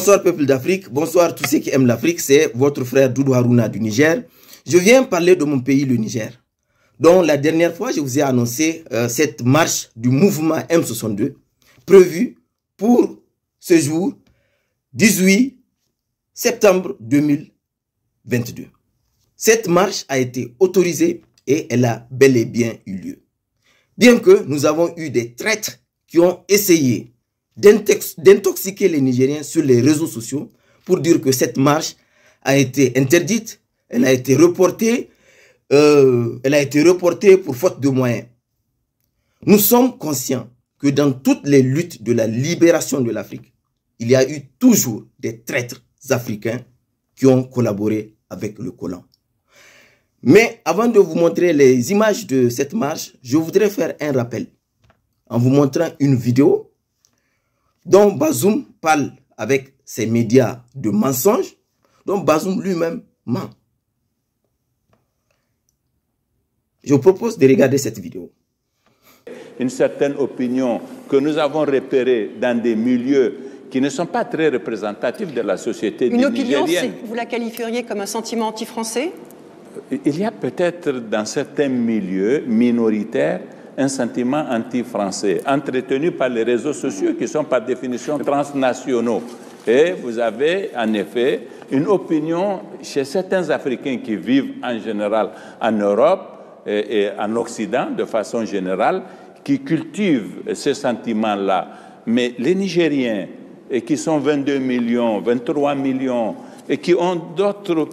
Bonsoir peuple d'Afrique, bonsoir tous ceux qui aiment l'Afrique, c'est votre frère Doudou Harouna du Niger. Je viens parler de mon pays, le Niger, dont la dernière fois je vous ai annoncé cette marche du mouvement M62 prévue pour ce jour 18 septembre 2022. Cette marche a été autorisée et elle a bel et bien eu lieu. Bien que nous avons eu des traîtres qui ont essayé d'intoxiquer les Nigériens sur les réseaux sociaux pour dire que cette marche a été interdite, elle a été reportée pour faute de moyens. Nous sommes conscients que dans toutes les luttes de la libération de l'Afrique, il y a eu toujours des traîtres africains qui ont collaboré avec le colon. Mais avant de vous montrer les images de cette marche, je voudrais faire un rappel en vous montrant une vidéo dont Bazoum parle avec ses médias de mensonges, dont Bazoum lui-même ment. Je vous propose de regarder cette vidéo. Une certaine opinion que nous avons repérée dans des milieux qui ne sont pas très représentatifs de la société nigérienne. Une opinion, vous la qualifieriez comme un sentiment anti-français? Il y a peut-être dans certains milieux minoritaires un sentiment anti-français, entretenu par les réseaux sociaux qui sont par définition transnationaux. Et vous avez en effet une opinion chez certains Africains qui vivent en général en Europe et en Occident de façon générale, qui cultivent ce sentiment-là. Mais les Nigériens, et qui sont 22 millions, 23 millions, et qui ont d'autres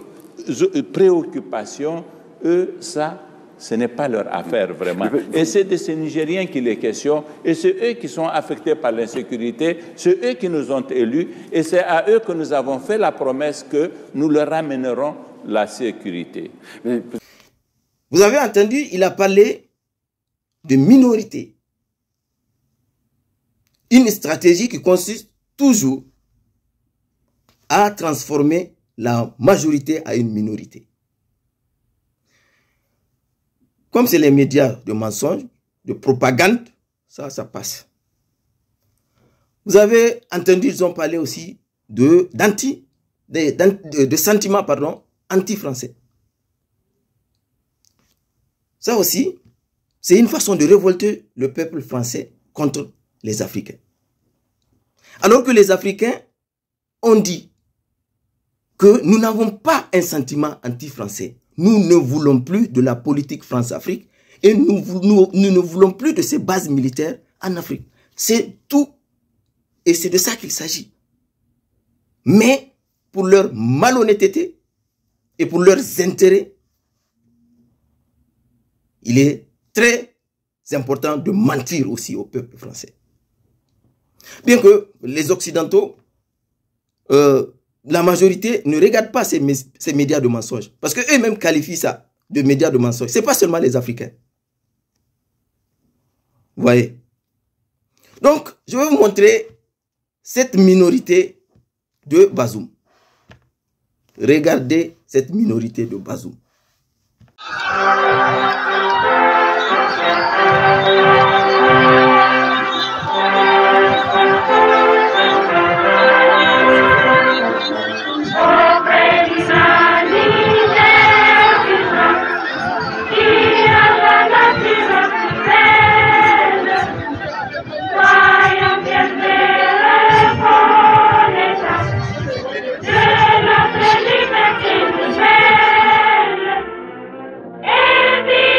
préoccupations, eux, ça, ce n'est pas leur affaire vraiment. Et c'est de ces Nigériens qu'il est question, et c'est eux qui sont affectés par l'insécurité, c'est eux qui nous ont élus, et c'est à eux que nous avons fait la promesse que nous leur ramènerons la sécurité. Vous avez entendu, il a parlé de minorité. Une stratégie qui consiste toujours à transformer la majorité à une minorité. Comme c'est les médias de mensonges, de propagande, ça passe. Vous avez entendu, ils ont parlé aussi de sentiments anti-français. Ça aussi, c'est une façon de révolter le peuple français contre les Africains. Alors que les Africains ont dit que nous n'avons pas un sentiment anti-français. Nous ne voulons plus de la politique France-Afrique et nous ne voulons plus de ces bases militaires en Afrique. C'est tout. Et c'est de ça qu'il s'agit. Mais pour leur malhonnêteté et pour leurs intérêts, il est très important de mentir aussi au peuple français. Bien que les Occidentaux, la majorité ne regarde pas ces médias de mensonges. Parce qu'eux-mêmes qualifient ça de médias de mensonges. Ce n'est pas seulement les Africains. Vous voyez? Donc, je vais vous montrer cette minorité de Bazoum. Regardez cette minorité de Bazoum. Every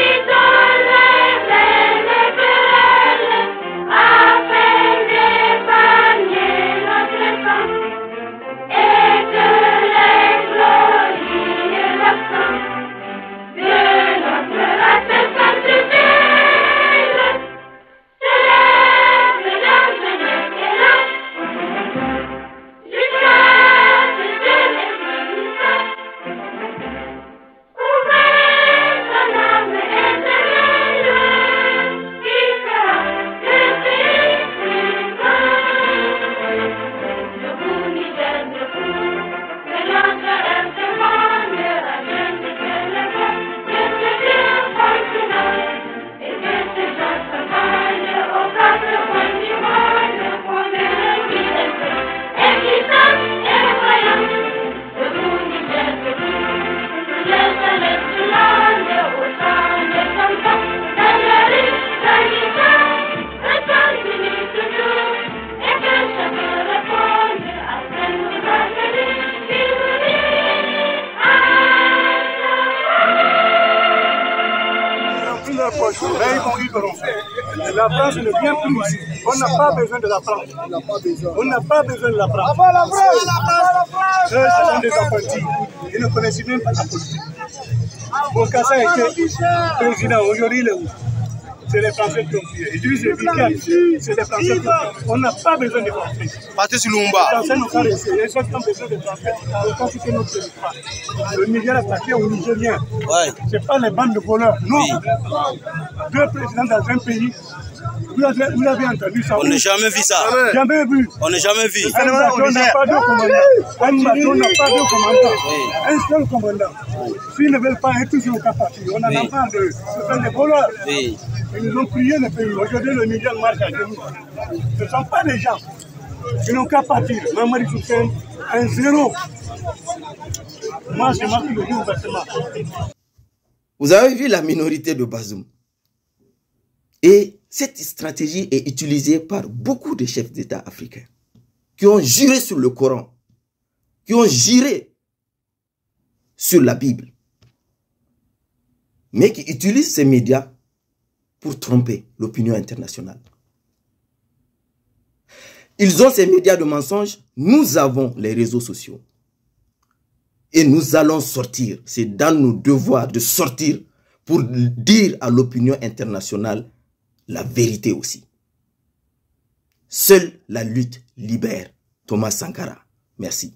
ont eu de l'enfer. La France ne vient plus ici. On n'a pas besoin de la France. On n'a pas besoin de la France. Eux, ce sont des apprentis. Ils ne connaissent même pas la politique. Bokassa était président. Aujourd'hui, il est où? C'est les Français qui ont tué. Idriss Déby, c'est les Français qui ont tué. On n'a pas besoin de Français. Patrice Lumumba. Les Français n'ont pas réussi. Les gens qui ont besoin de Français, ils ont quitté notre territoire. Le Niger attaqué aux Nigériens. Ouais. Ce n'est pas les bandes de voleurs. Non. Oui. Deux présidents dans un pays. Vous avez entendu ça? On n'a jamais vu ça. Jamais vu. On n'a jamais vu. Un bateau n'a pas deux commandants. Un bateau n'a pas deux commandants. Un seul commandant. S'ils ne veulent pas être toujours capables, on en a marre de faire des voleurs. Oui. Ils nous ont plié le pays. Aujourd'hui, le Niger marche à genoux. Ce ne sont pas des gens. Ils n'ont qu'à partir. Mamadi Soussène, un zéro. Moi, je marque le jour ouvertement. Vous avez vu la minorité de Bazoum. Et cette stratégie est utilisée par beaucoup de chefs d'État africains qui ont juré sur le Coran, qui ont juré sur la Bible, mais qui utilisent ces médias pour tromper l'opinion internationale. Ils ont ces médias de mensonges, nous avons les réseaux sociaux. Et nous allons sortir, c'est dans nos devoirs de sortir pour dire à l'opinion internationale la vérité aussi. Seule la lutte libère. Thomas Sankara. Merci.